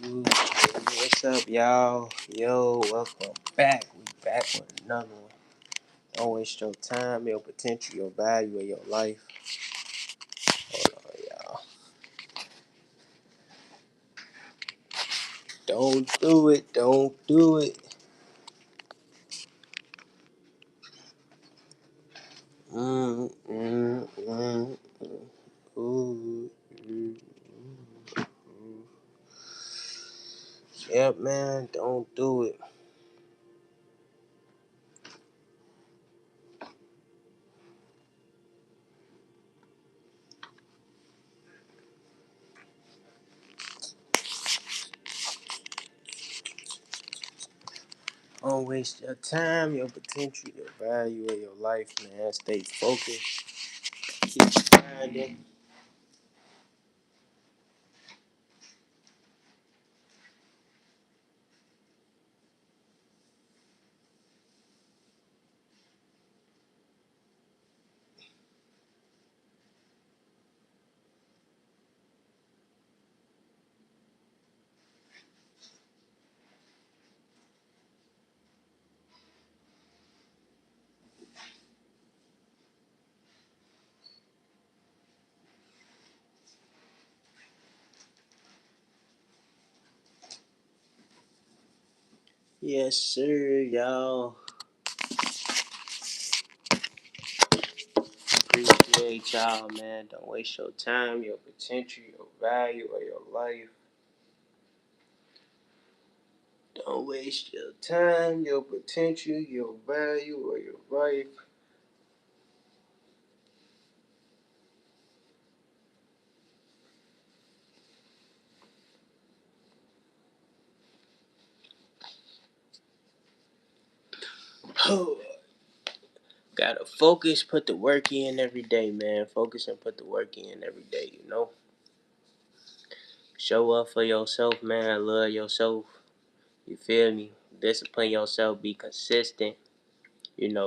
Ooh, what's up, y'all? Yo, welcome back. We back with another one. Don't waste your time, your potential, your value, or your life. Hold on, y'all. Don't do it. Don't do it. Mm, mm, mm, mm. Ooh, mm, mm. Yep, man. Don't do it. Don't waste your time, your potential, your value, or your life, man. Stay focused. Keep grinding. Yes, sir, y'all. Appreciate y'all, man. Don't waste your time, your potential, your value, or your life. Don't waste your time, your potential, your value, or your life. Gotta focus, put the work in every day, man. Focus and put the work in every day, you know? Show up for yourself, man. Love yourself. You feel me? Discipline yourself. Be consistent.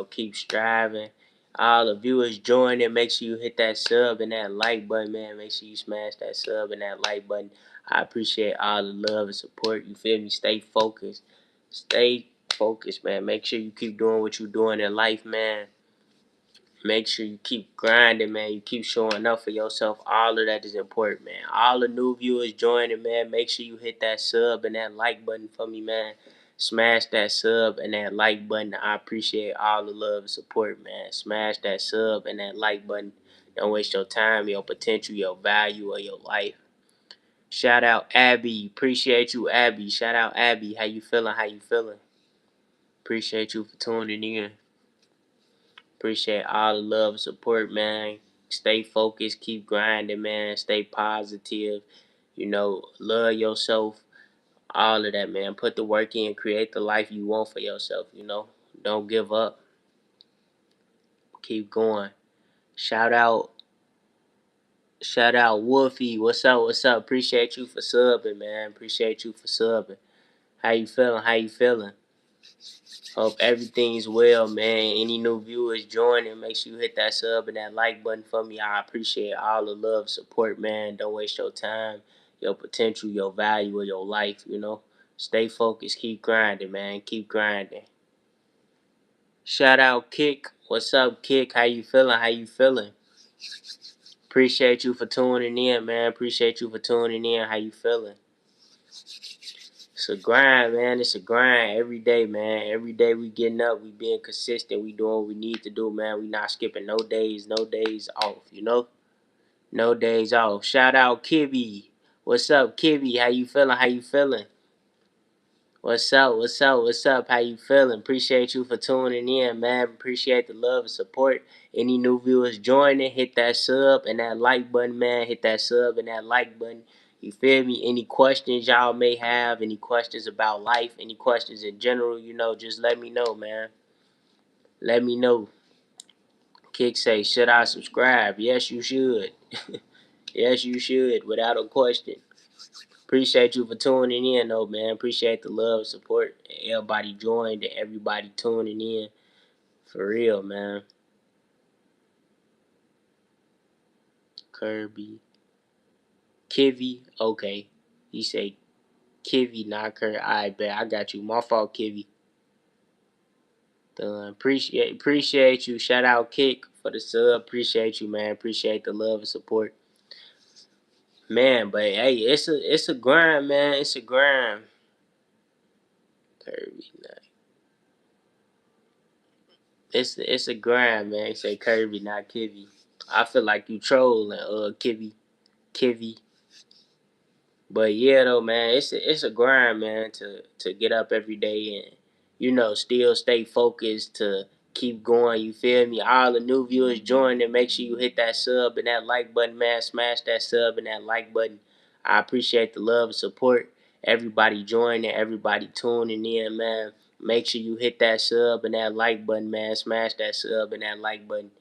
Keep striving. All the viewers join it. Make sure you hit that sub and that like button, man. Make sure you smash that sub and that like button. I appreciate all the love and support. You feel me? Stay focused. Stay focused, man. Make sure you keep doing what you're doing in life, man. Make sure you keep grinding, man. You keep showing up for yourself. All of that is important, man. All the new viewers joining, man. Make sure you hit that sub and that like button for me, man. Smash that sub and that like button. I appreciate all the love and support, man. Smash that sub and that like button. Don't waste your time, your potential, your value, or your life. Shout out Abby. Appreciate you, Abby. Shout out Abby. How you feeling? How you feeling? Appreciate you for tuning in. Appreciate all the love and support, man. Stay focused, keep grinding, man. Stay positive. Love yourself. All of that, man. Put the work in, create the life you want for yourself. Don't give up. Keep going. Shout out, shout out Wolfie. What's up? What's up? Appreciate you for subbing, man. Appreciate you for subbing. How you feeling? How you feeling? Hope everything's well, man. Any new viewers joining, make sure you hit that sub and that like button for me. I appreciate all the love, support, man. Don't waste your time, your potential, your value, or your life. Stay focused, keep grinding, man. Keep grinding. Shout out Kick. What's up, Kick? How you feeling? How you feeling? Appreciate you for tuning in, man. Appreciate you for tuning in. How you feeling? It's a grind, man. It's a grind every day, man. Every day we getting up, we being consistent, we doing what we need to do, man. We not skipping no days off. No days off. Shout out Kibby. What's up, Kibby? How you feeling? How you feeling? What's up? What's up? What's up? How you feeling? Appreciate you for tuning in, man. Appreciate the love and support. Any new viewers joining, hit that sub and that like button, man. Hit that sub and that like button. You feel me? Any questions y'all may have, any questions about life, any questions in general, just let me know, man. Let me know. Kick say, should I subscribe? Yes, you should. Yes, you should, without a question. Appreciate you for tuning in, though, man. Appreciate the love, support, everybody joined, and everybody tuning in. For real, man. Kirby. Kivy, okay. He say Kivy, not Kurt. I bet I got you. My fault, Kivy. Done. Appreciate you. Shout out Kick for the sub. Appreciate you, man. Appreciate the love and support, man. But hey, it's a grind, man. It's a grind. Kirby, not. It's a grind, man. Say Kirby, not Kivy. I feel like you trolling, Kivy. But yeah, though, man, it's a grind, man, to get up every day and still stay focused to keep going. You feel me? All the new viewers joining, make sure you hit that sub and that like button, man. Smash that sub and that like button. I appreciate the love and support. Everybody joining, everybody tuning in, man. Make sure you hit that sub and that like button, man. Smash that sub and that like button,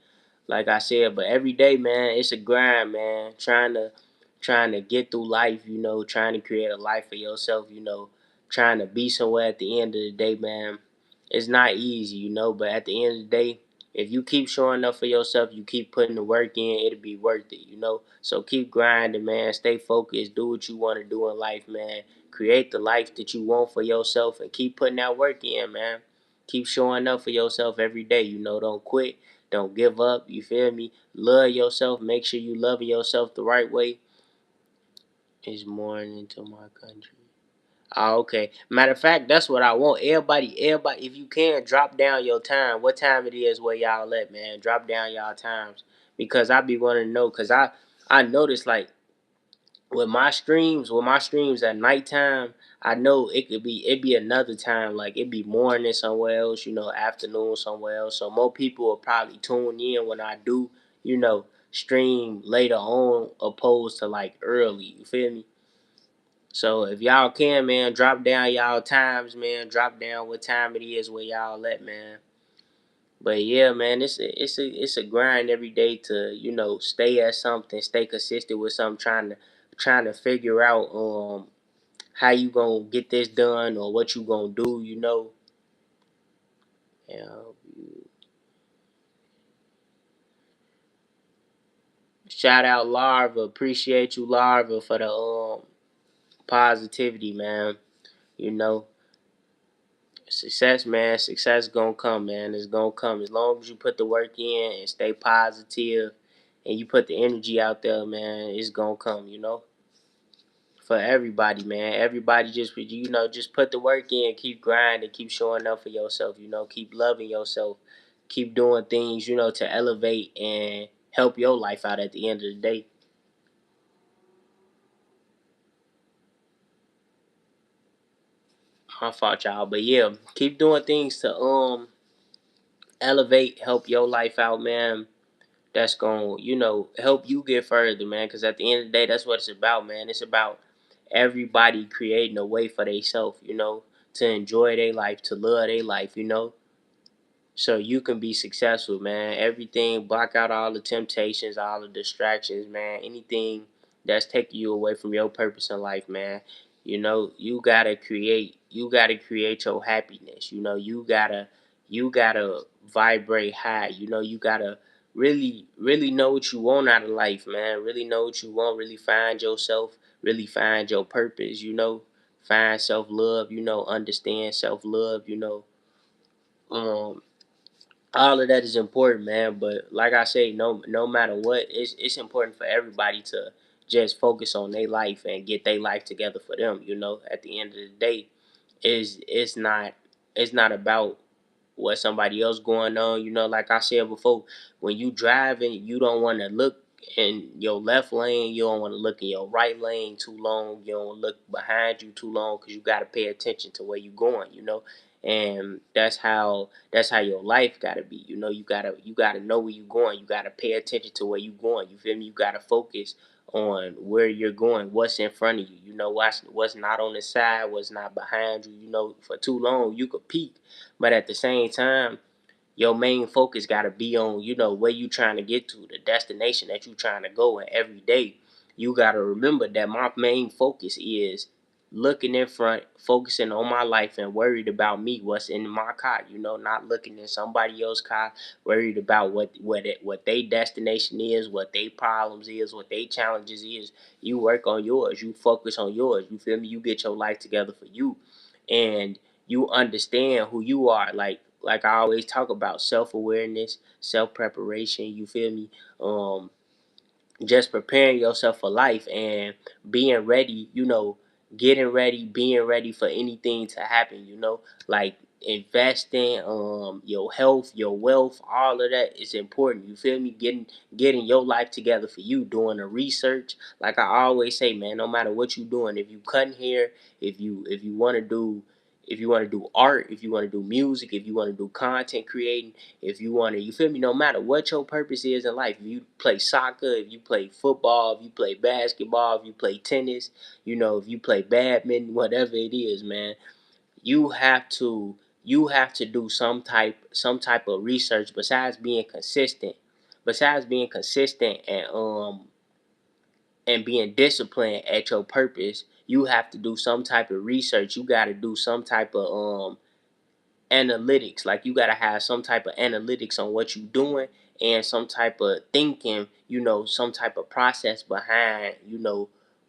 like I said. But every day, man, it's a grind, man. Trying to get through life, trying to create a life for yourself, trying to be somewhere at the end of the day, man. It's not easy, but at the end of the day, if you keep showing up for yourself, you keep putting the work in, it'll be worth it. So keep grinding, man. Stay focused. Do what you want to do in life, man. Create the life that you want for yourself and keep putting that work in, man. Keep showing up for yourself every day, don't quit. Don't give up. You feel me? Love yourself. Make sure you loving yourself the right way. Is morning to my country. Oh, okay. Matter of fact, that's what I want. Everybody, if you can, drop down your time. What time it is where y'all at, man? Drop down y'all times. Because I be wanting to know. Cause I noticed like with my streams at nighttime, I know it be another time, like it be morning somewhere else, afternoon somewhere else. So more people will probably tune in when I do, you know, stream later on opposed to like early. You feel me? So if y'all can, man, drop down y'all times, man. Drop down what time it is where y'all at, man. But yeah, man, it's a grind every day to stay at something, stay consistent with something, trying to figure out how you gonna get this done or what you gonna do. Yeah. Shout out Larva, appreciate you Larva for the positivity, man. You know, success, man. Success gonna come, man. It's gonna come as long as you put the work in and stay positive, and you put the energy out there, man. It's gonna come. For everybody, man. Everybody just put the work in, keep grinding, keep showing up for yourself. Keep loving yourself, keep doing things, to elevate and help your life out at the end of the day. My fault, y'all, but yeah, keep doing things to elevate, help your life out, man. That's gonna help you get further, man. Because at the end of the day, that's what it's about, man. It's about everybody creating a way for themselves, to enjoy their life, to love their life, so you can be successful, man. Everything, block out all the temptations, all the distractions, man. Anything that's taking you away from your purpose in life, man. You gotta create your happiness. You gotta vibrate high. You gotta really, really know what you want out of life, man. Really know what you want. Really find yourself. Really find your purpose. Find self love. Understand self love. Um, all of that is important, man. But like I say, no matter what, it's important for everybody to just focus on their life and get their life together for them. At the end of the day, it's not about what somebody else going on. Like I said before, when you driving, you don't want to look in your left lane. You don't want to look in your right lane too long. You don't want to look behind you too long because you got to pay attention to where you going. And that's how your life gotta be. You gotta know where you going. You gotta pay attention to where you going. You feel me? You gotta focus on where you're going, what's in front of you. What's not on the side, what's not behind you. For too long you could peek, but at the same time, your main focus gotta be on where you trying to get to, the destination that you trying to go. And every day, you gotta remember that my main focus is looking in front, focusing on my life and worried about me, what's in my car, not looking in somebody else's car, worried about what they destination is, what they problems is, what they challenges is. You work on yours, you focus on yours, you feel me? You get your life together for you, and you understand who you are. Like I always talk about self-awareness, self-preparation, you feel me? Just preparing yourself for life and being ready, getting ready, being ready for anything to happen, like investing, your health, your wealth, all of that is important. You feel me? Getting your life together for you, doing the research. Like I always say, man, no matter what you doing, if you cutting hair, if you want to do if you want to do art, if you want to do music, if you want to do content creating, if you want to, you feel me? No matter what your purpose is in life, if you play soccer, if you play football, if you play basketball, if you play tennis, if you play badminton, whatever it is, man, you have to do some type of research besides being consistent. Besides being consistent and being disciplined at your purpose, you have to do some type of research. You got to do some type of analytics. Like you gotta have some type of analytics on what you're doing and some type of thinking, some type of process behind,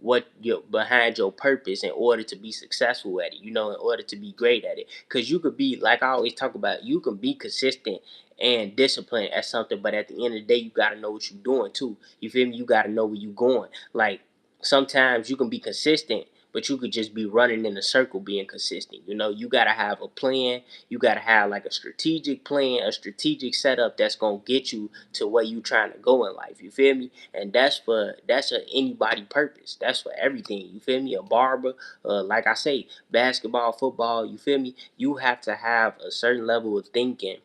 what your behind your purpose in order to be successful at it, in order to be great at it. Cause you could be, like I always talk about, you can be consistent and disciplined at something, but at the end of the day, you gotta know what you're doing too. You feel me? You gotta know where you're going. Like sometimes you can be consistent, but you could just be running in a circle being consistent. You gotta have a plan. You gotta have like a strategic plan, a strategic setup that's gonna get you to where you trying to go in life. You feel me? And that's for anybody purpose. That's for everything. You feel me? A barber, like I say, basketball, football. You feel me? You have to have a certain level of thinking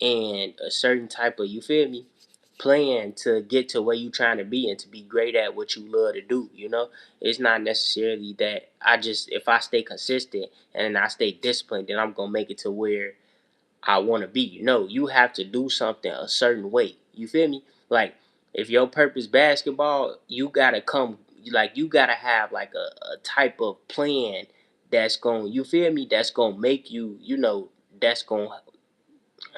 and a certain type of, you feel me, plan to get to where you trying to be and to be great at what you love to do. It's not necessarily that if I stay consistent and I stay disciplined, then I'm gonna make it to where I want to be. You have to do something a certain way. You feel me? Like if your purpose basketball, you gotta come. Like you gotta have like a type of plan that's going. You feel me? That's gonna make you. That's gonna.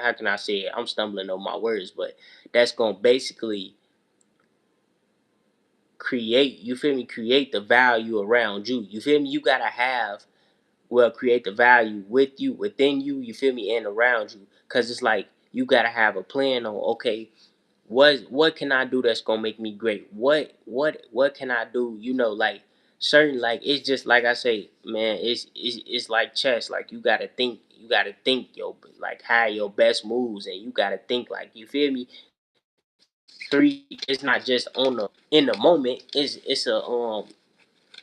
How can I say it? I'm stumbling on my words, but that's gonna basically create. You feel me? Create the value around you. You feel me? You gotta have, create the value with you, within you, you feel me, and around you. Cause it's like you gotta have a plan on, okay, what can I do that's gonna make me great? What can I do? Like certain, like it's just like I say, man, it's like chess. Like you gotta think your, like how your best moves, and you gotta think, like, you feel me. It's not just on the in the moment. It's a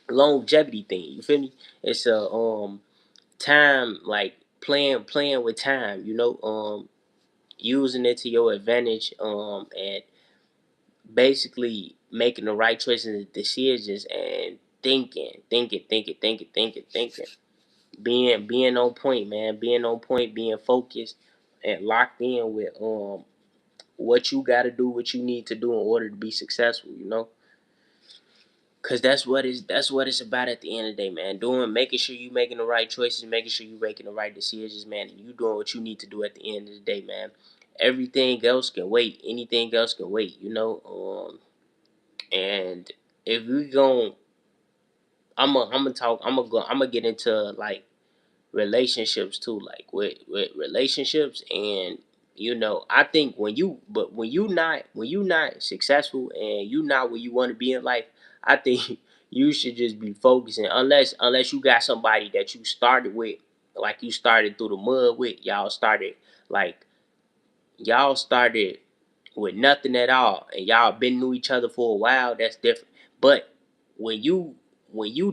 longevity thing. You feel me? It's a time, like playing with time, using it to your advantage, and basically making the right choices and decisions, and thinking, being on point, man, being on point, being focused and locked in with what you got to do, what you need to do in order to be successful, Cause that's what it's about at the end of the day, man. Making sure you making the right choices, making sure you making the right decisions, man, and you doing what you need to do at the end of the day, man. Everything else can wait. Anything else can wait, And if we gon' I'm gonna get into like relationships too, like with relationships. And I think when you not successful and you not where you want to be in life, I think you should just be focusing, unless you got somebody that you started with, like you started through the mud with, like y'all started with nothing at all and y'all been knew each other for a while, that's different. But when you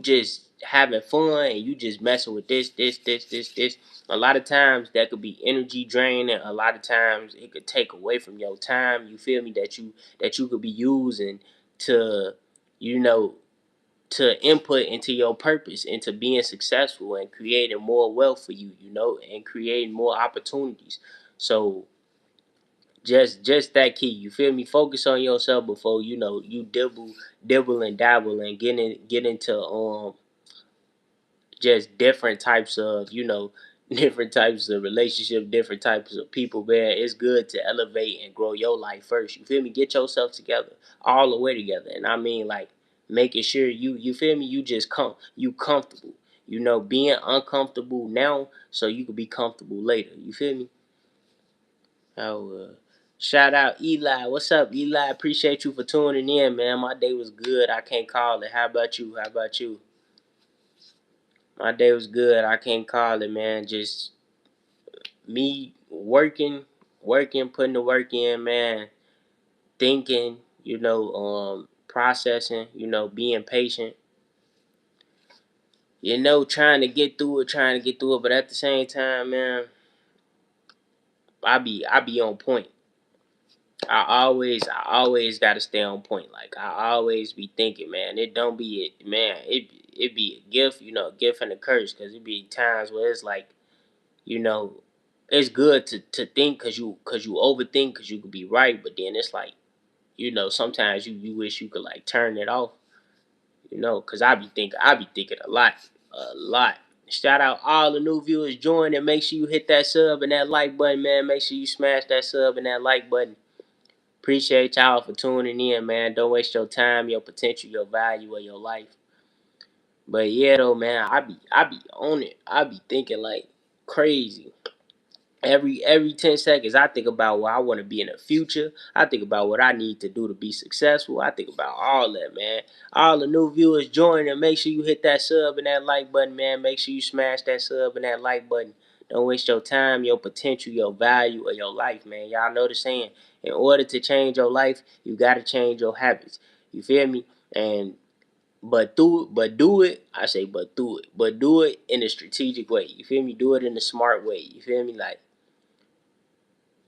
just having fun and you just messing with this, a lot of times that could be energy draining. A lot of times it could take away from your time, you feel me, that you could be using to, you know to input into your purpose, into being successful and creating more wealth for you, and creating more opportunities. So just that key, you feel me? Focus on yourself before you dibble and dabble and get into just different types of, different types of relationship, different types of people, man. It's good to elevate and grow your life first. You feel me? Get yourself together, all the way together. And I mean, like, making sure you feel me, you just you comfortable. Being uncomfortable now so you can be comfortable later. You feel me? Oh, shout out Eli. What's up, Eli? Appreciate you for tuning in, man. My day was good. I can't call it. How about you? How about you? My day was good. I can't call it, man. Just me working, putting the work in, man. Thinking, processing, being patient. Trying to get through it, But at the same time, man, I be on point. I always gotta stay on point. Like I always be thinking, man. It don't be it, man. It be a gift, a gift and a curse. Cause it be times where it's like, you know, it's good to think, cause you overthink, cause you could be right. But then it's like, sometimes you wish you could like turn it off. Cause I be thinking a lot. Shout out all the new viewers join, and make sure you hit that sub and that like button, man. Make sure you smash that sub and that like button. Appreciate y'all for tuning in, man. Don't waste your time, your potential, your value of your life. But yeah, though, man, I be on it. I be thinking like crazy. Every 10 seconds, I think about where I want to be in the future. I think about what I need to do to be successful. I think about all that, man. All the new viewers join, and make sure you hit that sub and that like button, man. Make sure you smash that sub and that like button. Don't waste your time, your potential, your value of your life, man. Y'all know the saying. In order to change your life, you gotta change your habits. You feel me? And do it. I say, but do it in a strategic way. You feel me? Do it in a smart way. You feel me? Like,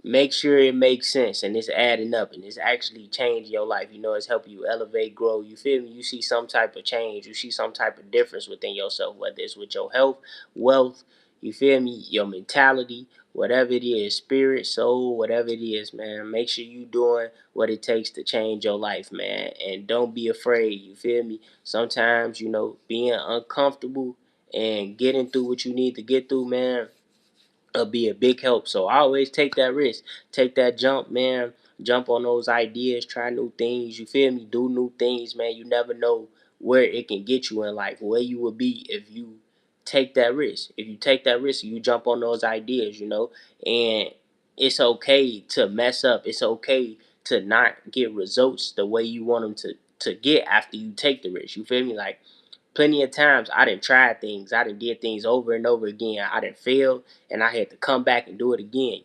make sure it makes sense and it's adding up and it's actually changing your life. It's helping you elevate, grow. You feel me? You see some type of change. You see some type of difference within yourself, whether it's with your health, wealth, you feel me? Your mentality, whatever it is, spirit, soul, whatever it is, man. Make sure you doing what it takes to change your life, man. And don't be afraid. You feel me? Sometimes, being uncomfortable and getting through what you need to get through, man, be a big help. So I always take that risk, take that jump, man. Jump on those ideas, try new things. You feel me? Do new things, man. You never know where it can get you in life, where you will be if you take that risk. If you take that risk, you jump on those ideas, and it's okay to mess up. It's okay to not get results the way you want them to get after you take the risk. You feel me? Like, plenty of times I didn't try things. I didn't did things over and over again. I didn't fail, and I had to come back and do it again.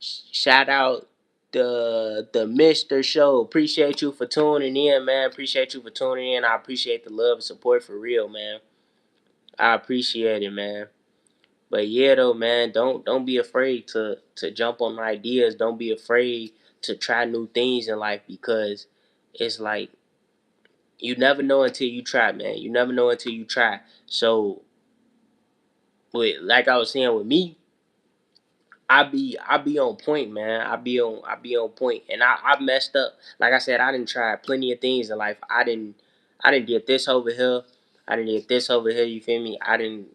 Shout out the Mister Show. Appreciate you for tuning in, man. Appreciate you for tuning in. I appreciate the love and support for real, man. I appreciate it, man. But yeah, though, man, don't be afraid to jump on ideas. Don't be afraid to try new things in life, because it's like, you never know until you try, man. You never know until you try. So, like I was saying with me, I be on point, man. I be on point, and I messed up. Like I said, I didn't try plenty of things in life. I didn't get this over here. I didn't get this over here. You feel me? I didn't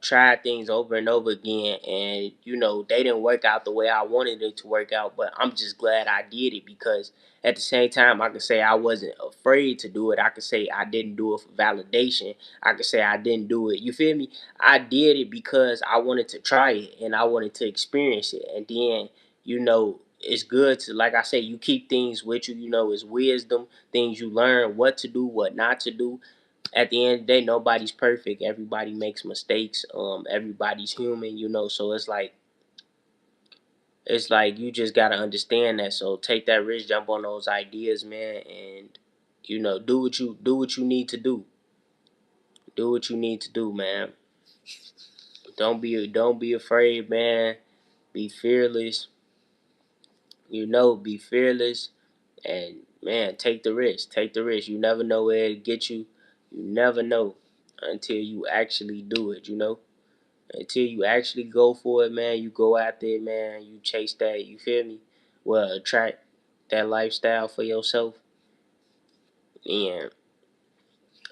tried things over and over again, and they didn't work out the way I wanted it to work out. But I'm just glad I did it, because at the same time, I can say I wasn't afraid to do it. I could say I didn't do it for validation. I could say I didn't do it, you feel me? I did it because I wanted to try it and I wanted to experience it. And then, it's good to, like I say, you keep things with you. It's wisdom, things you learn, what to do, what not to do. At the end of the day, nobody's perfect. Everybody makes mistakes. Everybody's human, So it's like you just gotta understand that. So take that risk, jump on those ideas, man, and do what you need to do. Do what you need to do, man. Don't be afraid, man. Be fearless. Be fearless, and man, take the risk. Take the risk. You never know where it get you. You never know until you actually do it. Until you actually go for it, man. You go out there, man. You chase that. You feel me? Well, attract that lifestyle for yourself, and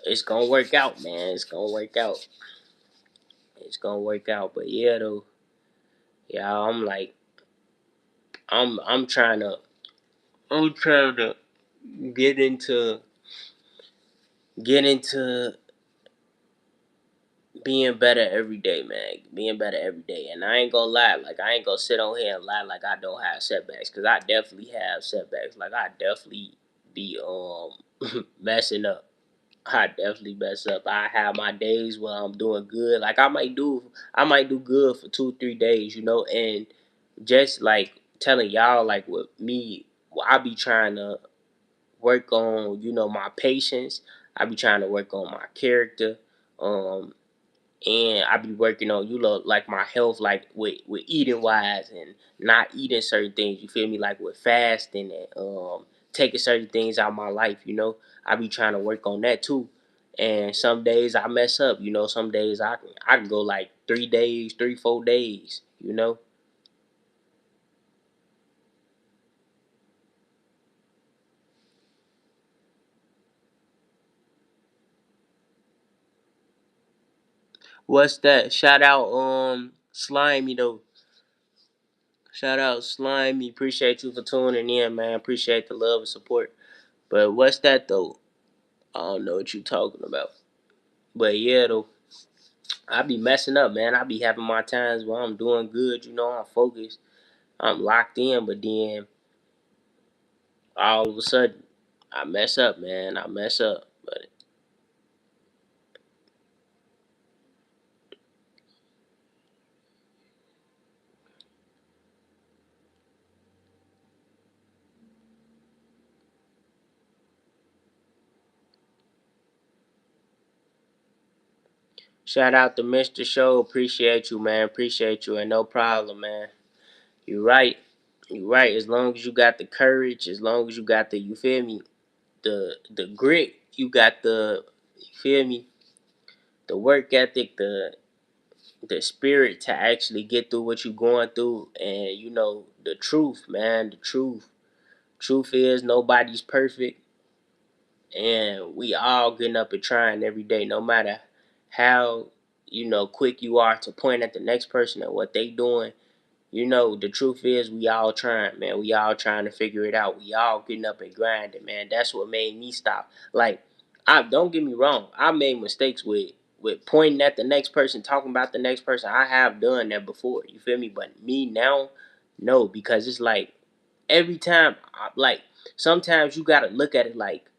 it's gonna work out, man. It's gonna work out. It's gonna work out. But yeah, though, yeah, I'm like, I'm trying to, I'm trying to get into, get into being better every day, man. Being better every day. And I ain't gonna lie, like I ain't gonna sit on here and lie like I don't have setbacks, cause I definitely have setbacks. Like I definitely be messing up. I definitely mess up. I have my days where I'm doing good. Like I might do good for 2 3 days, and just like telling y'all, like with me, I be trying to work on, my patience. I be trying to work on my character. Um, and I be working on like my health, like with eating wise and not eating certain things. You feel me? Like with fasting and taking certain things out of my life. I be trying to work on that too. And some days I mess up. Some days I can go like 3 days, 3 4 days. What's that? Shout out Slimy though. Shout out Slimy. Appreciate you for tuning in, man. Appreciate the love and support. But what's that though? I don't know what you talking about. But yeah, though, I be messing up, man. I be having my times where I'm doing good, I'm focused, I'm locked in, but then all of a sudden, I mess up, man. I mess up. But shout out to Mr. Show. Appreciate you, man. Appreciate you, and no problem, man. You right. You right. As long as you got the courage, as long as you got the, you feel me, the grit, you got you feel me, the work ethic, the spirit to actually get through what you're going through, and the truth, man, the truth is nobody's perfect, and we all getting up and trying every day, no matter how quick you are to point at the next person and what they doing. The truth is we all trying, man. We all trying to figure it out. We all getting up and grinding, man. That's what made me stop. Like, I don't get me wrong. I made mistakes with pointing at the next person, talking about the next person. I have done that before. You feel me? But me now, no, because it's like every time, like sometimes you gotta look at it like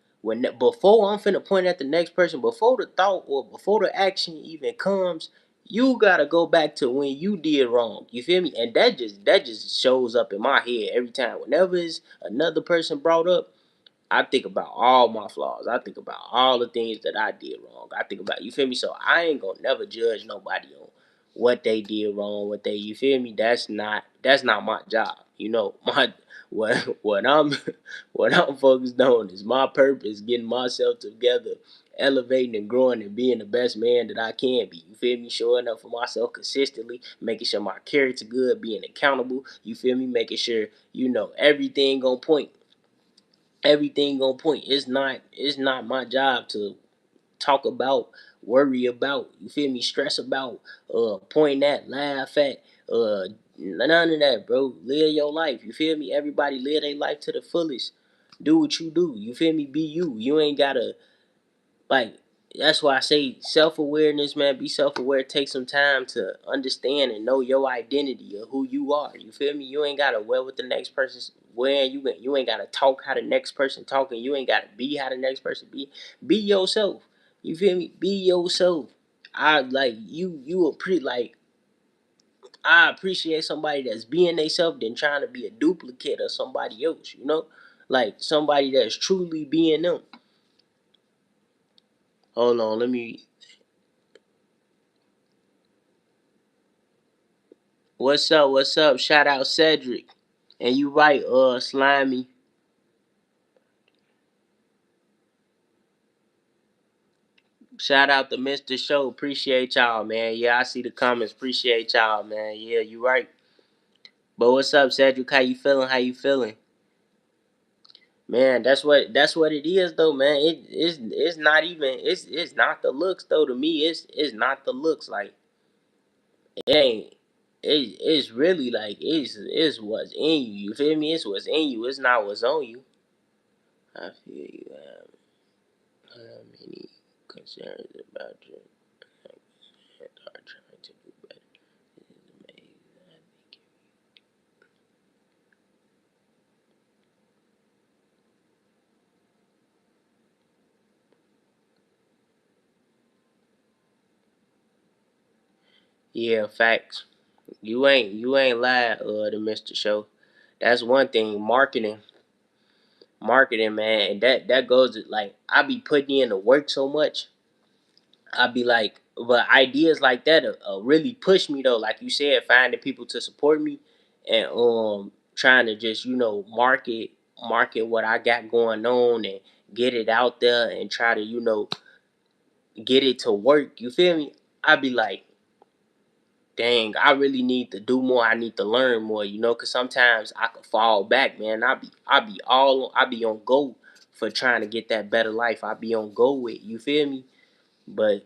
before I'm finna point at the next person, before the thought or before the action even comes, you gotta go back to when you did wrong. You feel me? And that just shows up in my head every time. Whenever it's another person brought up, I think about all my flaws. I think about all the things that I did wrong. I think about, you feel me? So I ain't gonna never judge nobody on what they did wrong, what they, you feel me? That's not my job. My what I'm what I'm focused on is my purpose, getting myself together, elevating and growing and being the best man that I can be. You feel me? Showing up for myself consistently, making sure my character good, being accountable, you feel me? Making sure, everything gonna point, everything gonna point. It's not my job to talk about, worry about, you feel me, stress about, point at, laugh at, none of that, bro. Live your life. You feel me? Everybody live their life to the fullest. Do what you do. You feel me? Be you. You ain't gotta, like, that's why I say self awareness, man. Be self aware. Take some time to understand and know your identity of who you are. You feel me? You ain't gotta wear what the next person's wearing. You ain't gotta talk how the next person talking. You ain't gotta be how the next person be. Be yourself. You feel me? Be yourself. I like you. You a pretty like. I appreciate somebody that's being themselves than trying to be a duplicate of somebody else. Like somebody that's truly being them. Hold on, let me. What's up? What's up? Shout out Cedric. And you right, Slimy. Shout out to Mr. Show. Appreciate y'all, man. Yeah, I see the comments. Appreciate y'all, man. Yeah, you right. But what's up, Cedric? How you feeling? How you feeling? Man, that's what it is though, man. It's not even it's not the looks though. To me, it's not the looks. Like it ain't. It's really like it's what's in you. You feel me? It's what's in you. It's not what's on you. I feel you have many concerns about your and are trying to do better. It is amazing. I think. Yeah, facts. You ain't lied, the Mr. Show. That's one thing. Marketing, man, and that goes like I be putting in the work so much. I be like, but ideas like that really push me though. Like you said, finding people to support me and trying to just market what I got going on and get it out there and try to get it to work. You feel me? I be like, dang, I really need to do more. I need to learn more, cause sometimes I could fall back, man. I be on go for trying to get that better life. I be on go with, you feel me? But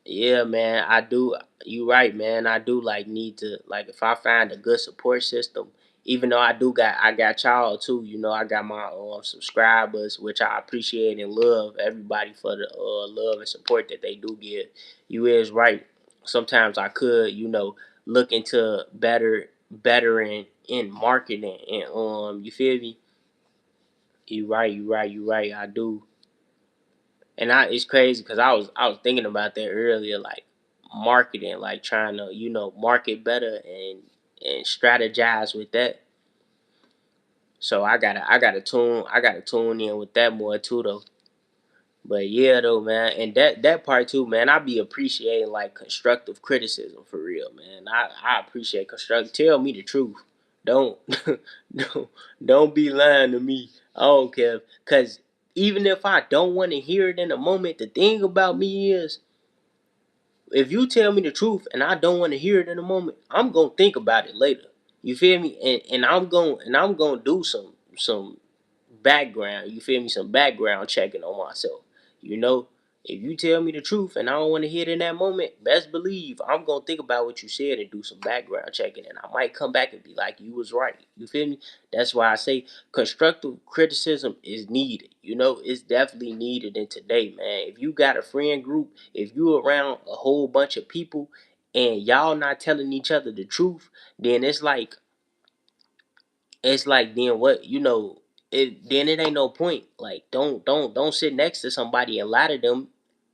yeah, man, I do. You right, man. I do like need to like if I find a good support system. Even though I got y'all too. I got my subscribers, which I appreciate and love everybody for the love and support that they do give. You is right. Sometimes I could, look into better in marketing and you feel me? You right, you right, you right. I do. And it's crazy because I was thinking about that earlier, like marketing, like trying to market better and strategize with that. So I gotta tune in with that more too though. But yeah though, man, and that part too, man, I be appreciating like constructive criticism for real, man. I appreciate constructive. Tell me the truth. Don't don't don't be lying to me. I don't care, cause even if I don't want to hear it in the moment, the thing about me is if you tell me the truth and I don't want to hear it in the moment, I'm gonna think about it later. You feel me? And I'm gonna do some background. You feel me? Some background checking on myself. You know, if you tell me the truth and I don't want to hear it in that moment, best believe I'm gonna think about what you said and do some background checking, and I might come back and be like, "You was right." You feel me? That's why I say constructive criticism is needed. It's definitely needed in today, man. If you got a friend group, if you around a whole bunch of people and y'all not telling each other the truth, then it's like then what then it ain't no point. Like don't sit next to somebody and lie to them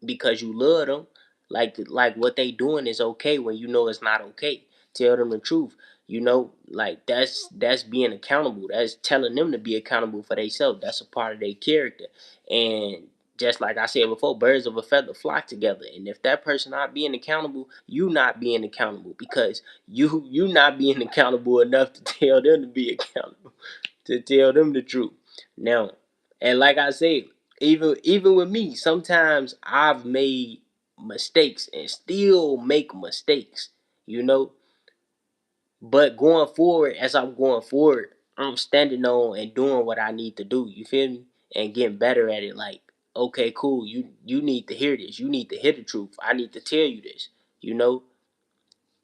because you love them. Like what they doing is okay when you know it's not okay. Tell them the truth. Like that's being accountable. That's telling them to be accountable for themselves. That's a part of their character. And just like I said before, birds of a feather flock together. And if that person not being accountable, you not being accountable because you not being accountable enough to tell them to be accountable, to tell them the truth. Now, and like I said, even with me, sometimes I've made mistakes and still make mistakes, you know. But going forward, as I'm going forward, I'm standing on and doing what I need to do. You feel me? And getting better at it. Like, okay, cool. You need to hear this. You need to hear the truth. I need to tell you this. You know,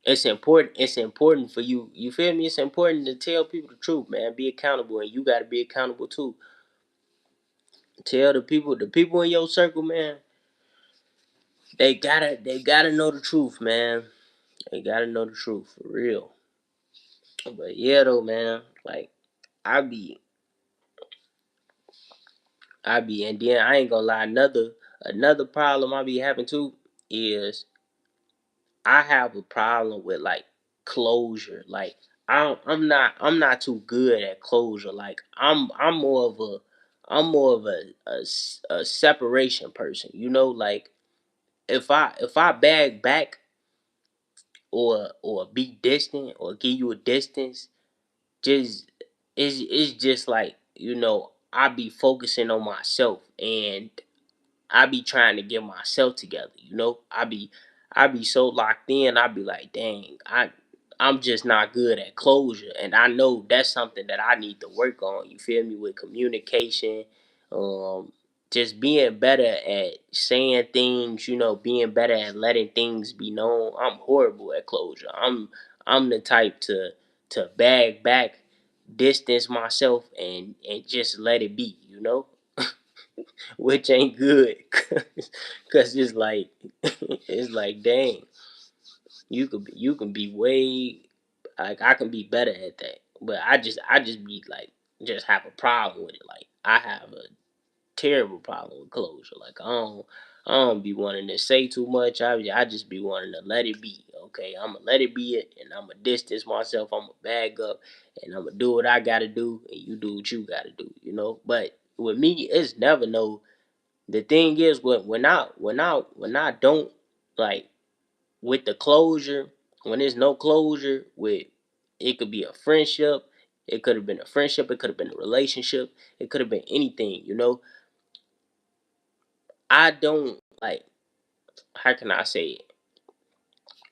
it's important. It's important for you. You feel me? It's important to tell people the truth, man. Be accountable, and you got to be accountable too. Tell the people in your circle, man. They gotta know the truth, man. They gotta know the truth for real. But yeah, though, man. Like I be, and then I ain't gonna lie. Another problem I be having too is I have a problem with like closure. Like I'm not too good at closure. Like I'm more of a separation person. Like if I bag back or be distant or give you a distance, just it's just like I be focusing on myself and I be trying to get myself together. I be so locked in. I be like, dang, I'm just not good at closure, and I know that's something that I need to work on. You feel me? With communication, um, just being better at saying things. Being better at letting things be known. I'm horrible at closure. I'm the type to bag back, distance myself, and just let it be. Which ain't good, cause it's like it's like dang, you can be way, like I can be better at that, but I just be like, just have a problem with it. Like I have a terrible problem with closure. Like I don't be wanting to say too much. I just be wanting to let it be. Okay, I'ma let it be it, and I'ma distance myself. I'ma bag up, and I'ma do what I gotta do, and you do what you gotta do. But with me, it's never no. The thing is, when I don't, like, with the closure, when there's no closure with, it could be a friendship, it could have been a friendship, it could have been a relationship, it could have been anything. I don't like, how can I say it?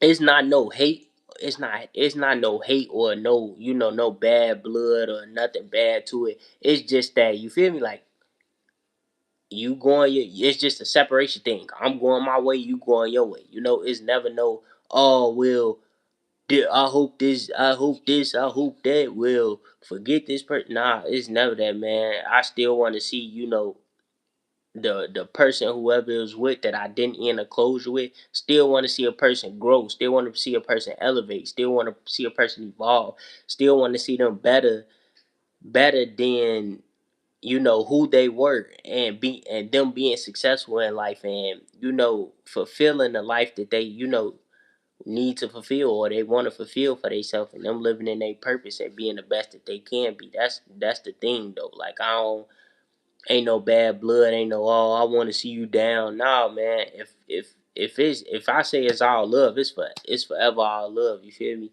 It's not no hate. It's not no hate, or no, no bad blood or nothing bad to it. It's just that, you feel me, like, you going it's just a separation thing. I'm going my way, you going your way. It's never no, oh well, I hope this, I hope this, I hope that. Will forget this person. Nah, it's never that, man. I still want to see, the person, whoever it was with, that I didn't end a closure with. Still want to see a person grow. Still want to see a person elevate. Still want to see a person evolve. Still want to see them better than, who they were, and them being successful in life, and fulfilling the life that they need to fulfill, or they want to fulfill for themselves, and them living in their purpose and being the best that they can be. That's the thing though. Like, I don't, ain't no bad blood, ain't no, oh, I want to see you down. Nah, man. If I say it's all love, it's forever all love. You feel me?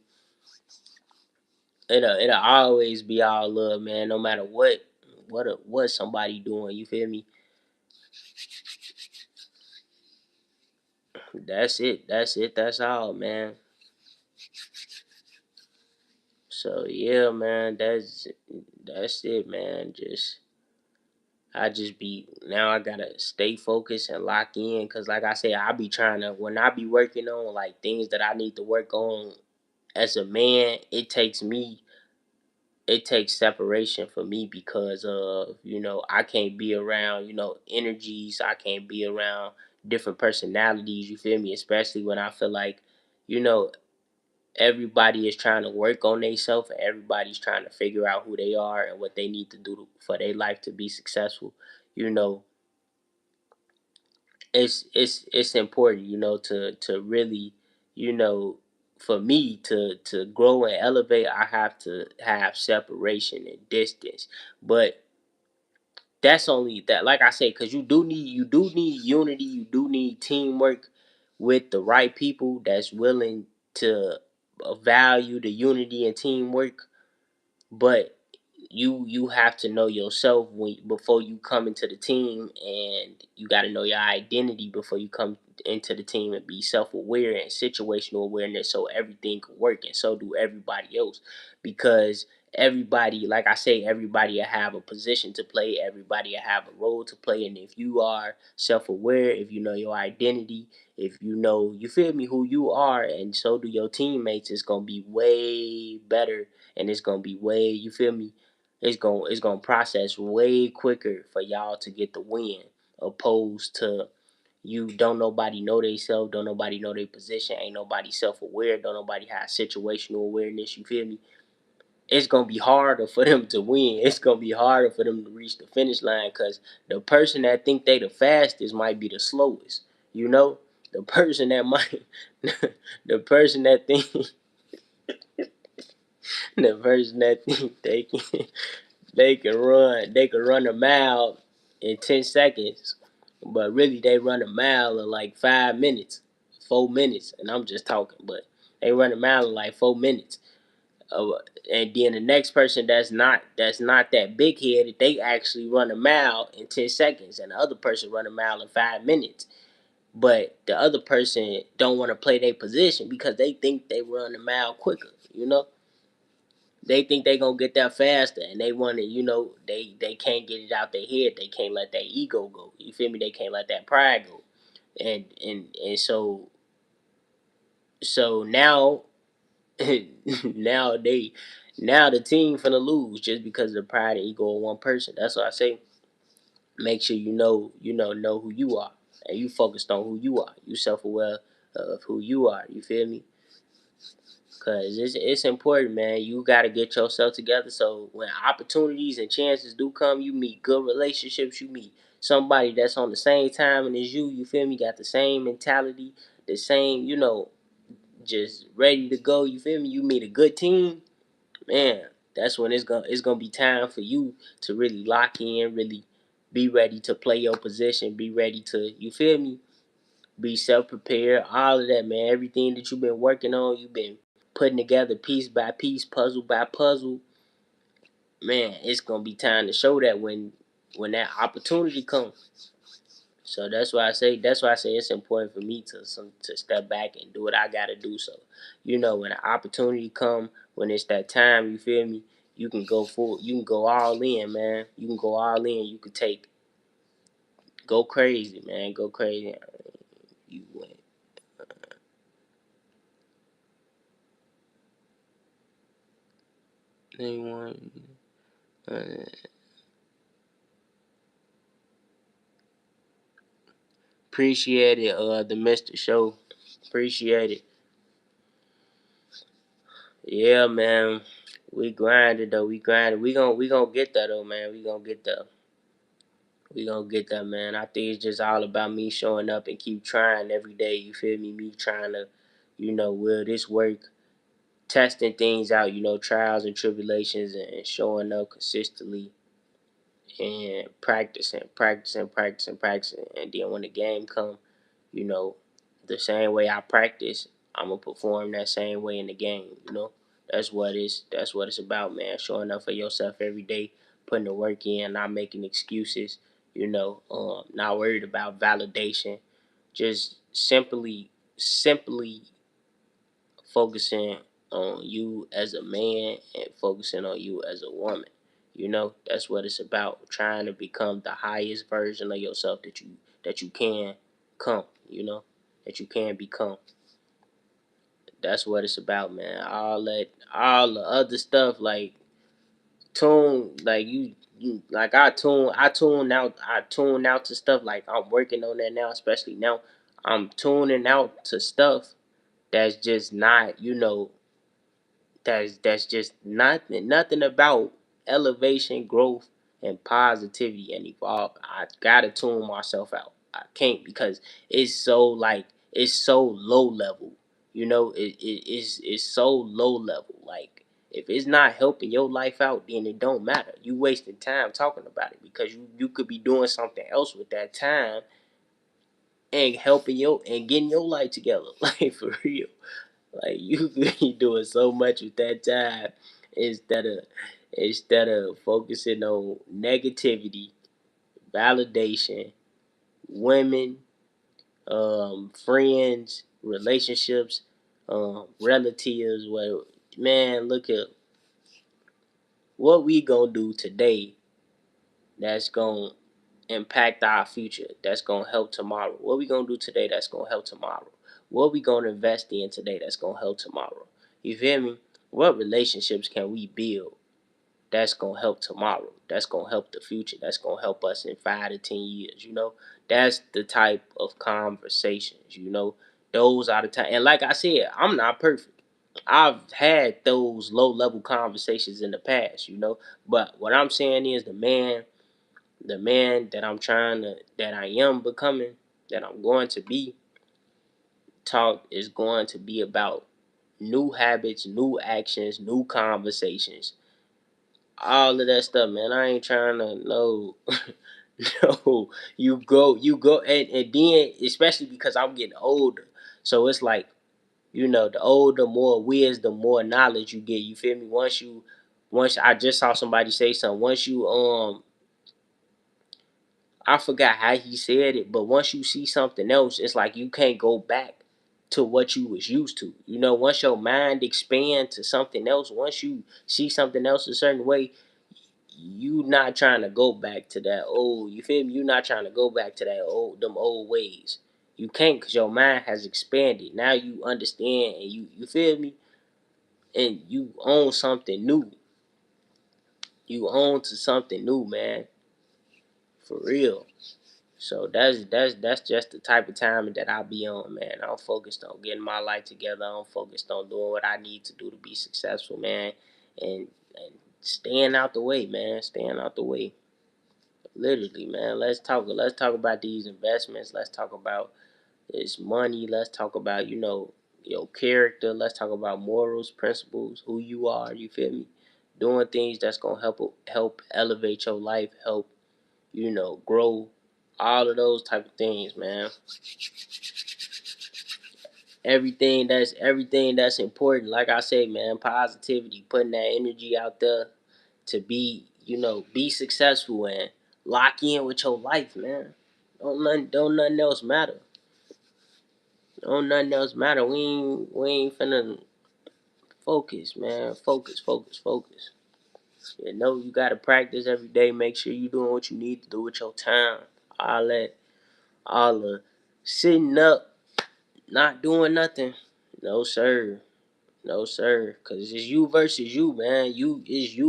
It'll always be all love, man. No matter what somebody doing. You feel me? That's it. That's it. That's all, man. So yeah, man. That's it, man. I just be, now I gotta stay focused and lock in, cause like I said, I be trying to, when I be working on like things that I need to work on as a man. It takes separation for me, because of, I can't be around, energies. I can't be around different personalities. You feel me? Especially when I feel like, you know everybody is trying to work on themselves, and everybody's trying to figure out who they are and what they need to do for their life to be successful. you know it's important, to really, you know for me to grow and elevate. I have to have separation and distance. But that's only that, like I say, because you do need unity, you do need teamwork with the right people that's willing to value the unity and teamwork. But you have to know yourself before you come into the team, and you got to know your identity before you come into the team, and be self-aware and situational awareness, so everything can work, and so do everybody else. Because everybody, like I say, everybody will have a position to play, everybody will have a role to play. And if you are self-aware, if you know your identity, if you feel me, who you are, and so do your teammates, it's gonna be way better, and it's gonna be way, you feel me, it's gonna process way quicker for y'all to get the win, opposed to, you don't nobody know they self, don't nobody know their position, ain't nobody self-aware, don't nobody have situational awareness. You feel me? It's gonna be harder for them to win. It's gonna be harder for them to reach the finish line, because the person that think they the fastest might be the slowest. You know, the person that might, the person that think, the person that think they can run a mile in 10 seconds, but really they run a mile in like 5 minutes, 4 minutes, and I'm just talking, but they run a mile in like 4 minutes. Uh, and then the next person that's not that big headed, they actually run a mile in 10 seconds, and the other person run a mile in 5 minutes. but the other person don't want to play their position because they think they run a mile quicker. They think they gonna get there faster, and they want to. They can't get it out their head. They can't let that ego go. You feel me? They can't let that pride go. And so now now now the team finna lose just because of the pride and ego of one person. That's why I say make sure know who you are, and you focused on who you are. You self aware of who you are. You feel me? Cause it's important, man. You gotta get yourself together. So when opportunities and chances do come, you meet good relationships. You meet somebody that's on the same time as you. You feel me? Got the same mentality, the same, just ready to go. You feel me? You meet a good team, man. That's when it's gonna be time for you to really lock in, really be ready to play your position, be ready to, you feel me, be self prepared, all of that, man. Everything that you've been working on, you've been putting together piece by piece, puzzle by puzzle, man. It's gonna be time to show that when that opportunity comes. So that's why I say it's important for me to step back and do what I gotta do. So, when the opportunity come, when it's that time, you feel me, you can go full, you can go all in, man. You can go all in. You can go crazy, man. Go crazy. You went. Anyone? Uh, Appreciate it, the Mr. Show. Appreciate it. Yeah, man. We grinded though. We grinded. We gonna get that though, man. We gonna get that. We gonna get that, man. I think it's just all about me showing up and keep trying every day. You feel me? Me trying to, will this work? Testing things out. Trials and tribulations, and showing up consistently and practicing. And then when the game come, you know, the same way I practice, I'm gonna perform that same way in the game. That's what it's about, man. Showing up for yourself every day, putting the work in, not making excuses. Not worried about validation. Just simply focusing on you as a man and focusing on you as a woman. That's what it's about. Trying to become the highest version of yourself that you can come. That you can become. That's what it's about, man. All the other stuff like tune, like like I tune out to stuff. Like I'm working on that now, especially now. I'm tuning out to stuff that's just not, that's just nothing about elevation, growth, and positivity and evolve. I gotta tune myself out. I can't because it's so low level. It's so low level. Like if it's not helping your life out, then it don't matter. You wasting time talking about it because you could be doing something else with that time and helping and getting your life together. Like for real. Like you could be doing so much with that time instead of focusing on negativity, validation, women, friends, relationships, relatives. Well, man, look at what we gonna do today. That's gonna impact our future. That's gonna help tomorrow. What we gonna do today? That's gonna help tomorrow. What we gonna invest in today? That's gonna help tomorrow. You feel me? What relationships can we build? That's gonna help tomorrow. That's gonna help the future. That's gonna help us in 5 to 10 years. That's the type of conversations. Those are the time. And like I said, I'm not perfect. I've had those low level conversations in the past. But what I'm saying is the man that that I am becoming, that I'm going to be, talk is going to be about new habits, new actions, new conversations, all of that stuff, man. I ain't trying to know. No, you go, and then especially because I'm getting older, so it's like the older, more wisdom, more knowledge you get. You feel me? Once I just saw somebody say something. Once you I forgot how he said it, but once you see something else, it's like you can't go back to what you was used to. You know, once your mind expand to something else, once you see something else a certain way, you not trying to go back to that old. You feel me? You not trying to go back to that them old ways. You can't, cause your mind has expanded. Now you understand, and you feel me, and you own something new. You own to something new, man, for real. So that's just the type of time that I be on, man. I'm focused on getting my life together. I'm focused on doing what I need to do to be successful, man, and staying out the way, man. Staying out the way, literally, man. Let's talk about these investments. Let's talk about this money. Let's talk about your character. Let's talk about morals, principles, who you are. You feel me? Doing things that's gonna help elevate your life, help grow, all of those type of things, man. Everything that's important. Like I say, man, positivity, putting that energy out there to be successful and lock in with your life, man. Don't nothing else matter. Don't nothing else matter. We ain't finna focus, man. Focus. You gotta practice every day. Make sure you doing what you need to do with your time. All that, all the sitting up, not doing nothing. No sir, no sir. Cause it's you versus you, man. You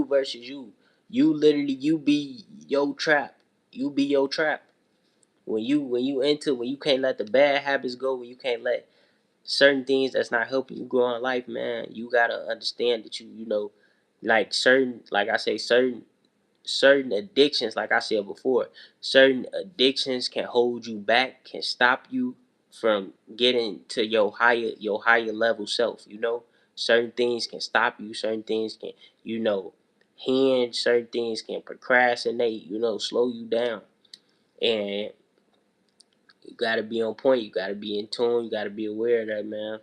versus you. You literally you be your trap. You be your trap. When you can't let the bad habits go, when you can't let certain things that's not helping you grow in life, man, you gotta understand that like like I say, certain addictions, like I said before, certain addictions can hold you back, can stop you from getting to your higher level self. Certain things can stop you. Certain things can you know hinge. Certain things can procrastinate. Slow you down, and you gotta be on point. You gotta be in tune. You gotta be aware of that, man.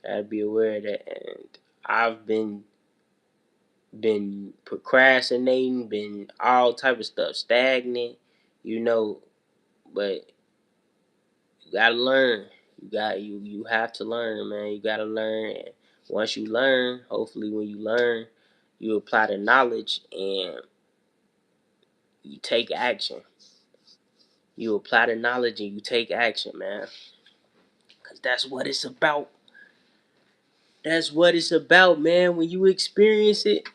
Gotta be aware of that. And I've been procrastinating, been all type of stuff, stagnant, you know, but you gotta learn. You have to learn, man. You gotta learn. And once you learn, hopefully when you learn, you apply the knowledge and you take action. You apply the knowledge and you take action, man. Cause that's what it's about. That's what it's about, man. When you experience it,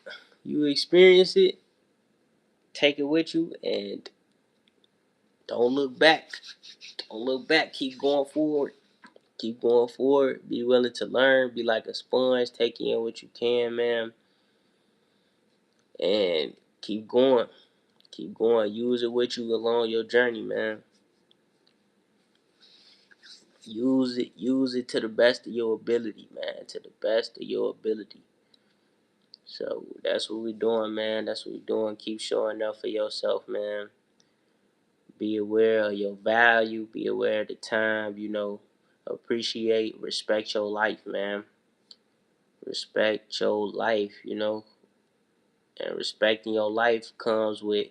take it with you, and don't look back. Don't look back. Keep going forward. Keep going forward. Be willing to learn. Be like a sponge. Take in what you can, man. And keep going. Keep going. Use it with you along your journey, man. Use it. Use it to the best of your ability, man. To the best of your ability. So that's what we're doing, man. That's what we're doing. Keep showing up for yourself, man. Be aware of your value. Be aware of the time. Appreciate, respect your life, man. Respect your life. And respecting your life comes with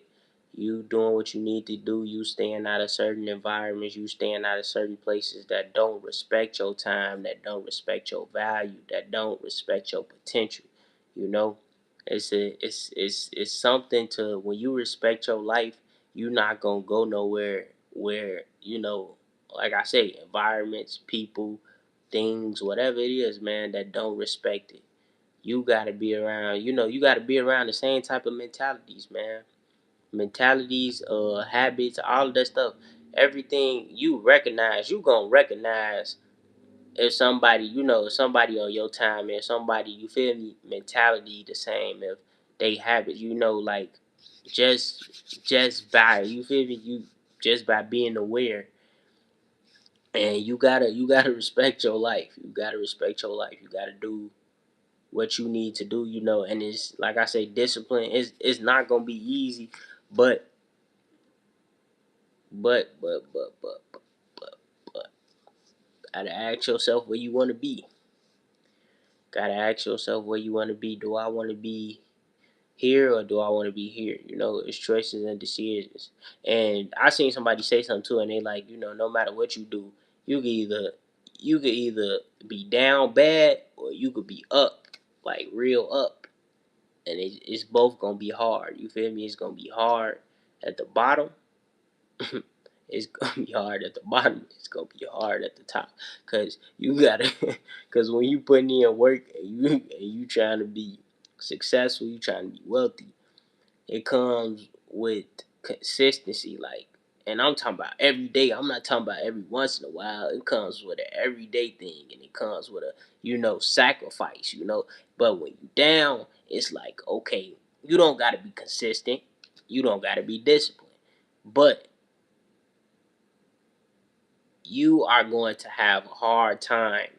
you doing what you need to do, you staying out of certain environments, you staying out of certain places that don't respect your time, that don't respect your value, that don't respect your potential. You know, it's something to when you respect your life, you're not gonna go nowhere where like I say, environments, people, things, whatever it is, man, that don't respect it. You gotta be around the same type of mentalities, man. Mentalities, habits, all of that stuff. Everything you gonna recognize if somebody on your time, and somebody, you feel me, mentality the same, if they habits, like just by you feel me, you just by being aware. And you gotta respect your life. You gotta respect your life. You gotta do what you need to do, and it's like I say, discipline is not gonna be easy, but but but but but but but, but gotta ask yourself where you wanna be. Gotta ask yourself where you wanna be. Do I wanna be here or do I want to be here? You know, it's choices and decisions. And I seen somebody say something too, and they like, you know, no matter what you do, you can either be down bad or you could be up, like real up, and it's both gonna be hard. You feel me? It's gonna be hard at the bottom. It's gonna be hard at the bottom. It's gonna be hard at the top, cause you gotta, cause when you putting in work and you trying to be successful, you trying to be wealthy, it comes with consistency. Like, and I'm talking about every day. I'm not talking about every once in a while. It comes with an everyday thing, and it comes with a sacrifice. But when you down, it's like, okay, you don't gotta be consistent. You don't gotta be disciplined, but you are going to have a hard time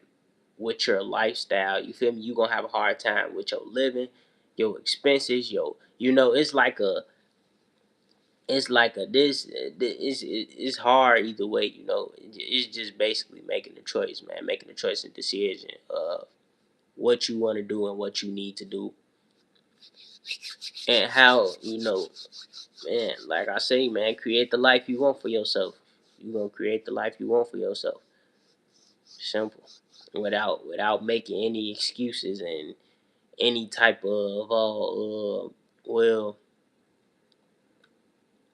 with your lifestyle. You feel me? You gonna have a hard time with your living, your expenses, it's like a it's hard either way. It's just basically making a choice, man. Making a choice and decision of what you want to do and what you need to do, and how man. Like I say, man, create the life you want for yourself. You gonna create the life you want for yourself. Simple. Without making any excuses and any type of well,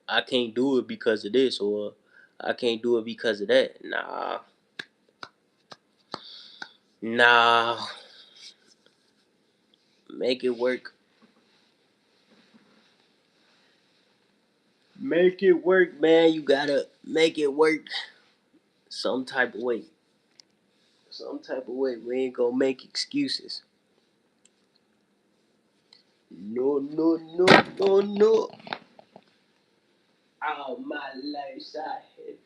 I can't do it because of this, or I can't do it because of that. Nah, make it work. Make it work, man. You gotta make it work some type of way. Some type of way. We ain't gonna make excuses. No, no, no, no, no. All my life I had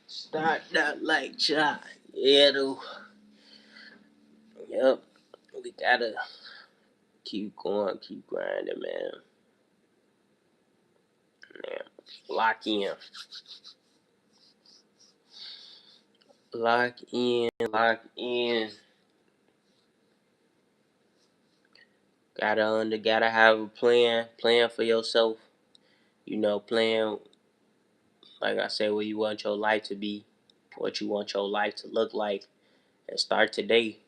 start out like child. Yeah, though. Yep. We gotta keep going, keep grinding, man. Man. Lock in. Lock in, lock in. Gotta have a plan for yourself. Plan like I said, where you want your life to be, what you want your life to look like, and start today.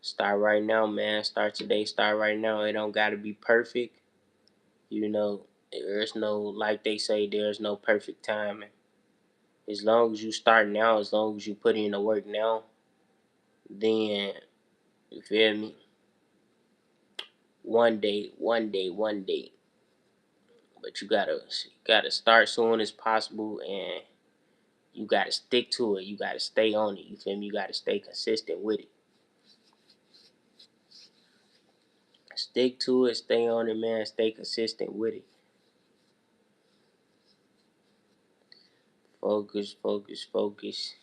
Start right now, man. Start today. Start right now. It don't gotta be perfect. There's no, like they say, there's no perfect timing. As long as you start now, as long as you put in the work now, then you feel me. One day. But you gotta start soon as possible, and you gotta stick to it. You gotta stay on it. You feel me? You gotta stay consistent with it. Stick to it. Stay on it, man. Stay consistent with it. Focus, focus, focus.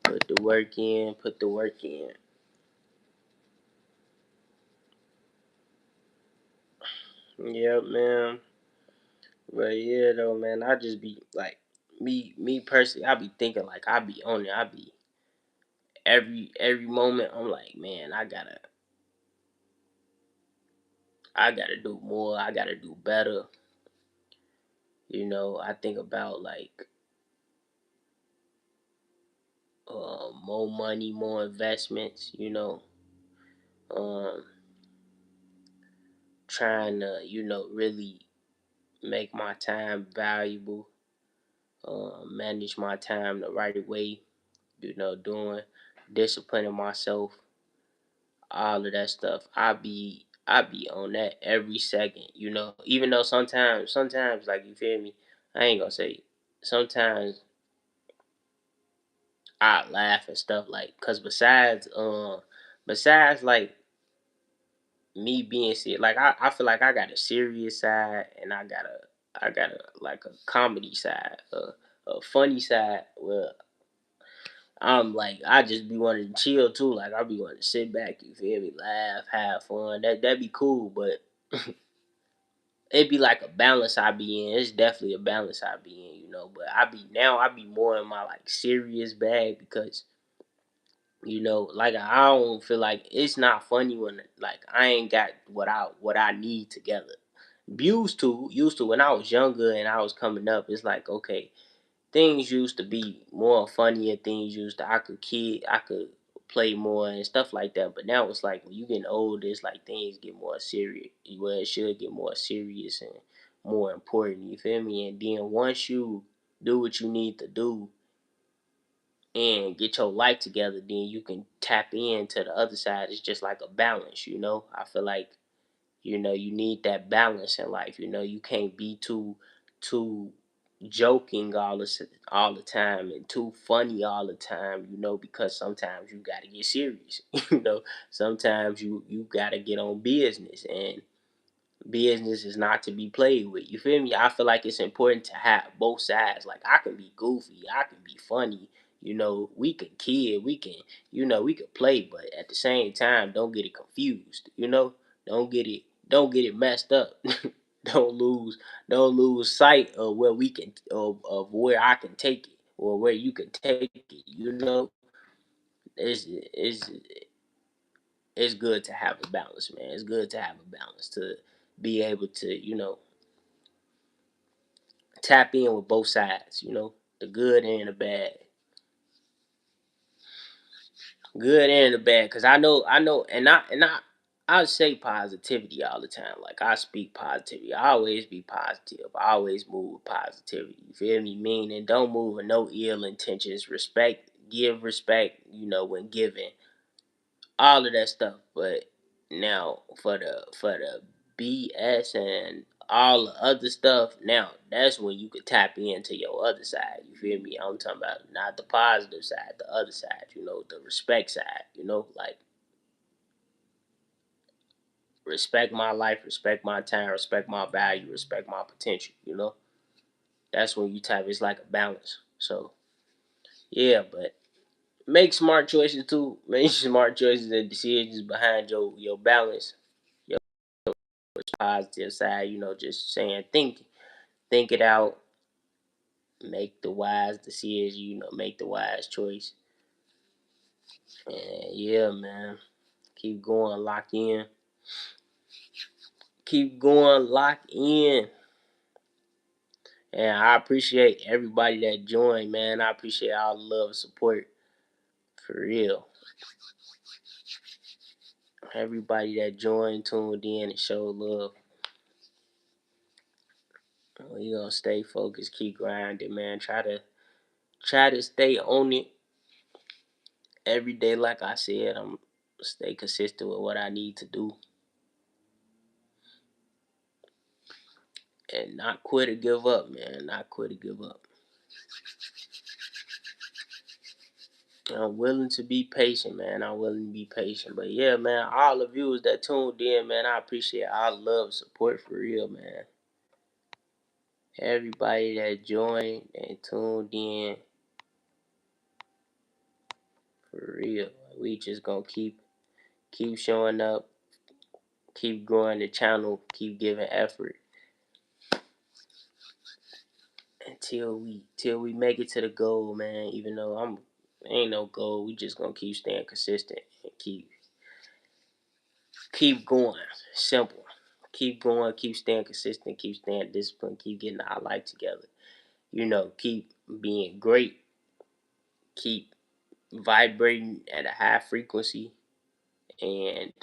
Put the work in. Put the work in. Yep, man. But yeah, though, man. I just be like me personally. I be thinking like I be on it. I be every moment. I'm like, man, I gotta do more. I gotta do better. I think about like more money, more investments. Um, trying to really make my time valuable. Manage my time the right way. Doing disciplining myself, all of that stuff. I be on that every second. Even though sometimes like you feel me. I ain't gonna say sometimes I laugh and stuff like, cause besides like me being serious, like I feel like I got a serious side and I got a like a comedy side, a funny side. Well, I'm like I just be wanting to chill too. Like I be wanting to sit back, you feel me, laugh, have fun. That'd be cool, but it'd be like a balance I be in. It's definitely a balance I be in. But I be more in my like serious bag because Like I don't feel like it's not funny when like I ain't got what I need together. Used to when I was younger and I was coming up, it's like okay, things used to be more funny and things used to I could play more and stuff like that. But now it's like when you getting older, it's like things get more serious. Well, it should get more serious and more important. You feel me? And then once you do what you need to do and get your life together, then you can tap into the other side. It's just like a balance. I feel like you need that balance in life. You can't be too joking all the time and too funny all the time. Because sometimes you got to get serious. Sometimes you got to get on business, and business is not to be played with. You feel me? I feel like it's important to have both sides. Like I can be goofy, I can be funny. We can kid, we can play, but at the same time, don't get it confused. Don't get it messed up. don't lose, don't lose sight of where we can of where I can take it or where you can take it. It's good to have a balance, man. It's good to have a balance to be able to tap in with both sides, the good and the bad. Good and the bad. Cause I know, I say positivity all the time. Like I speak positivity. I always be positive. I always move with positivity. You feel me? Meaning don't move with no ill intentions. Give respect, when giving. All of that stuff. But now for the BS and all the other stuff, now that's when you could tap into your other side. You feel me? I'm talking about not the positive side, the other side. The respect side. Like respect my life, respect my time, respect my value, respect my potential. That's when you tap. It's like a balance. So yeah, but make smart choices too. Make smart choices and decisions behind your balance, your positive side, just saying think it out, make the wise decision, make the wise choice. And yeah, man. Keep going, lock in. Keep going, lock in. And I appreciate everybody that joined, man. I appreciate all the love and support. For real. Everybody that joined, tuned in, and showed love. We gonna stay focused, keep grinding, man. Try to stay on it every day, like I said. I'm stay consistent with what I need to do and not quit or give up, man. Not quit or give up. I'm willing to be patient, man. I'm willing to be patient. But yeah, man, all the viewers that tuned in, man, I appreciate all the love and support for real, man. Everybody that joined and tuned in for real. We just gonna keep showing up, keep growing the channel, keep giving effort till we make it to the goal, man. Even though ain't no goal, we just gonna keep staying consistent and keep going. Simple. Keep going, keep staying consistent, keep staying disciplined, keep getting our life together. Keep being great, keep vibrating at a high frequency, and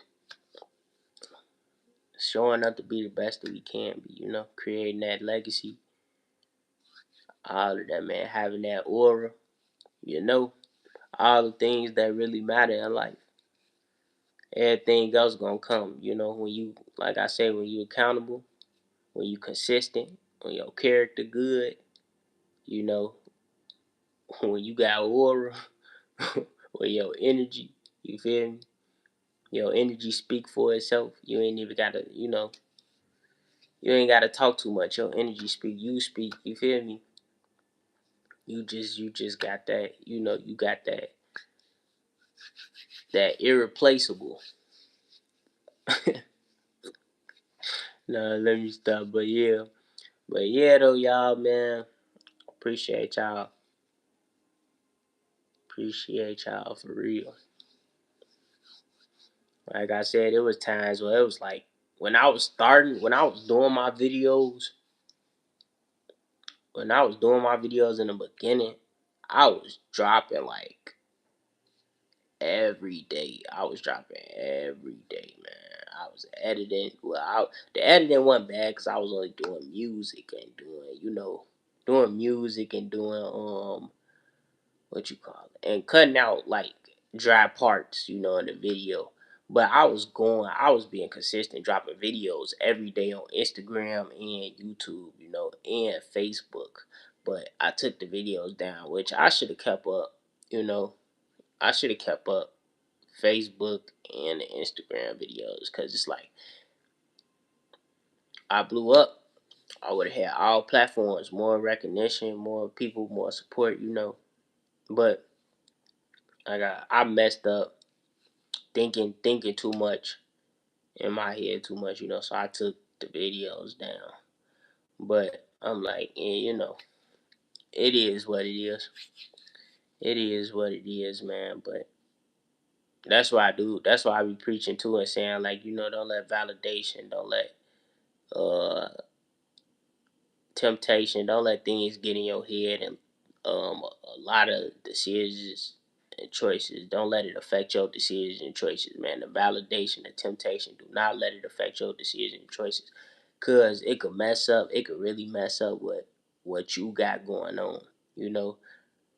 showing up to be the best that we can be, creating that legacy, all of that, man, having that aura, you know, all the things that really matter in life. Everything else gonna come, when you, like I say, when you accountable, when you consistent, when your character good, you know, when you got aura, when your energy, you feel me? Your energy speak for itself. You ain't even gotta, you ain't gotta talk too much. Your energy speak. You speak. You feel me? You just got that. You got that irreplaceable. No, let me stop. But yeah, though, y'all, man. Appreciate y'all. Appreciate y'all for real. Like I said, it was times where it was like when I was starting, when I was doing my videos, when I was doing my videos in the beginning, I was dropping like every day. I was dropping every day, man. I was editing. The editing wasn't bad because I was only doing music and doing, doing music and doing what you call it, and cutting out like dry parts, in the video. But I was being consistent, dropping videos every day on Instagram and YouTube, and Facebook. But I took the videos down, which I should have kept up, you know. I should have kept up Facebook and the Instagram videos because it's like I blew up. I would have had all platforms, more recognition, more people, more support. But I messed up thinking too much in my head too much. So I took the videos down. But I'm like, it is what it is. It is what it is, man. But that's why I do. That's why I be preaching to and saying like, don't let validation, don't let uh temptation, don't let things get in your head and a lot of decisions and choices. Don't let it affect your decisions and choices, man. The validation, the temptation, do not let it affect your decisions and choices. Cause it could mess up, it could really mess up what you got going on. You know,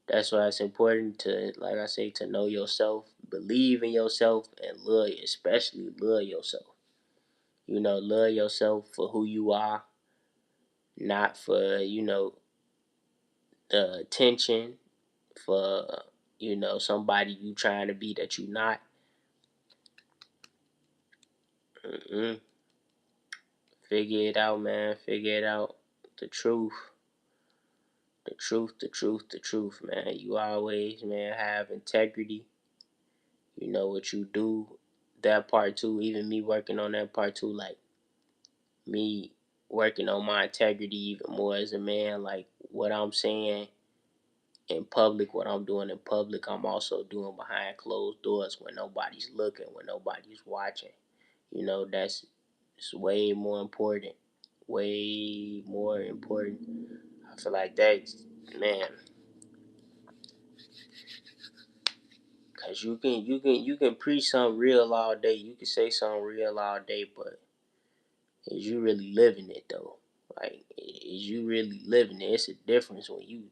that's why it's important to, like I say, to know yourself, believe in yourself, and especially love yourself. Love yourself for who you are, not for, the attention, for, somebody you trying to be that you not. Mm-mm. Figure it out, man. Figure it out. The truth. The truth, the truth, the truth, man. You always, man, have integrity. You know what you do. That part too, even me working on that part too, like me working on my integrity even more as a man, like what I'm saying in public, what I'm doing in public, I'm also doing behind closed doors when nobody's looking, when nobody's watching. That's it's way more important. Way more important. I feel like that, man, cause you can preach something real all day. You can say something real all day, but is you really living it though? Like, is you really living it? It's a difference when you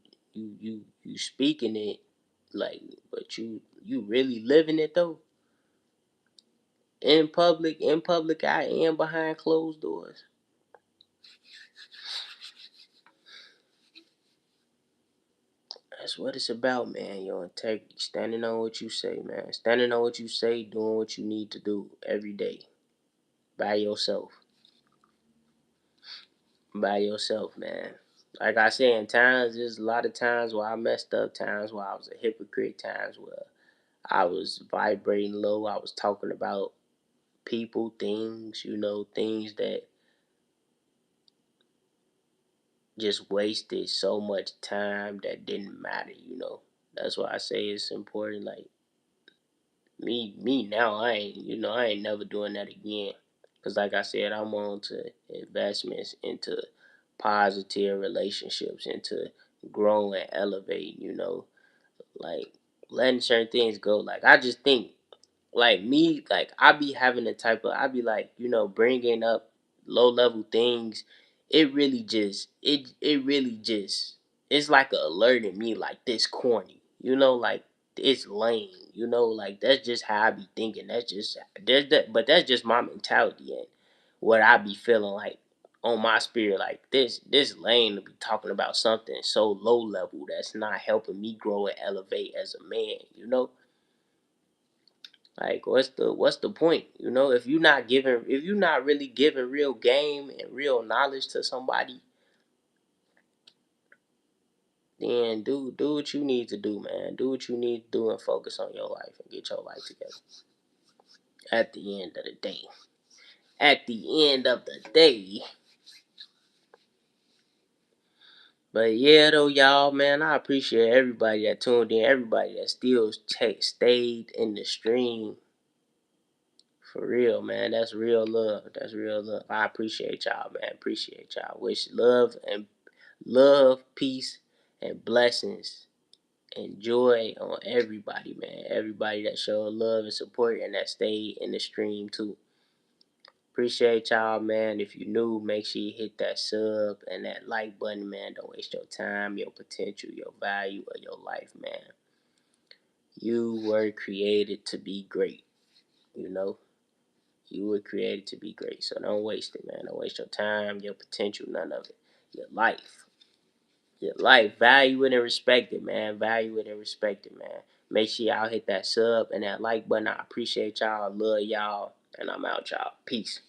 speaking it, like, but you really living it though. In public eye and behind closed doors. That's what it's about, man. Your integrity, standing on what you say, man. Standing on what you say, doing what you need to do every day by yourself. By yourself, man. Like I said, in times, there's a lot of times where I messed up, times where I was a hypocrite, times where I was vibrating low. I was talking about people, things, things that just wasted so much time that didn't matter. That's why I say it's important. Like me now, I ain't never doing that again. Cause like I said, I'm on to investments into positive relationships, into growing, elevating. Like letting certain things go. Like I just think like me, like I be having the type of, I be like, bringing up low level things. It really just it's like a alerting me like this corny, like it's lame, like that's just how I be thinking. But that's just my mentality and what I be feeling like on my spirit. Like this lame to be talking about something so low level that's not helping me grow and elevate as a man. Like what's the point? If you're not really giving real game and real knowledge to somebody, then do what you need to do, man. Do what you need to do and focus on your life and get your life together. At the end of the day. At the end of the day. But yeah though, y'all, man, I appreciate everybody that tuned in, everybody that still stayed in the stream For real, man. That's real love. That's real love. I appreciate y'all, man. Appreciate y'all. Wish love, peace, and blessings and joy on everybody, man. Everybody that showed love and support and that stayed in the stream too. Appreciate y'all, man. If you new, make sure you hit that sub and that like button, man. Don't waste your time, your potential, your value of your life, man. You were created to be great, you know? You were created to be great. So don't waste it, man. Don't waste your time, your potential, none of it. Your life. Your life. Value it and respect it, man. Value it and respect it, man. Make sure y'all hit that sub and that like button. I appreciate y'all. Love y'all. And I'm out, y'all. Peace.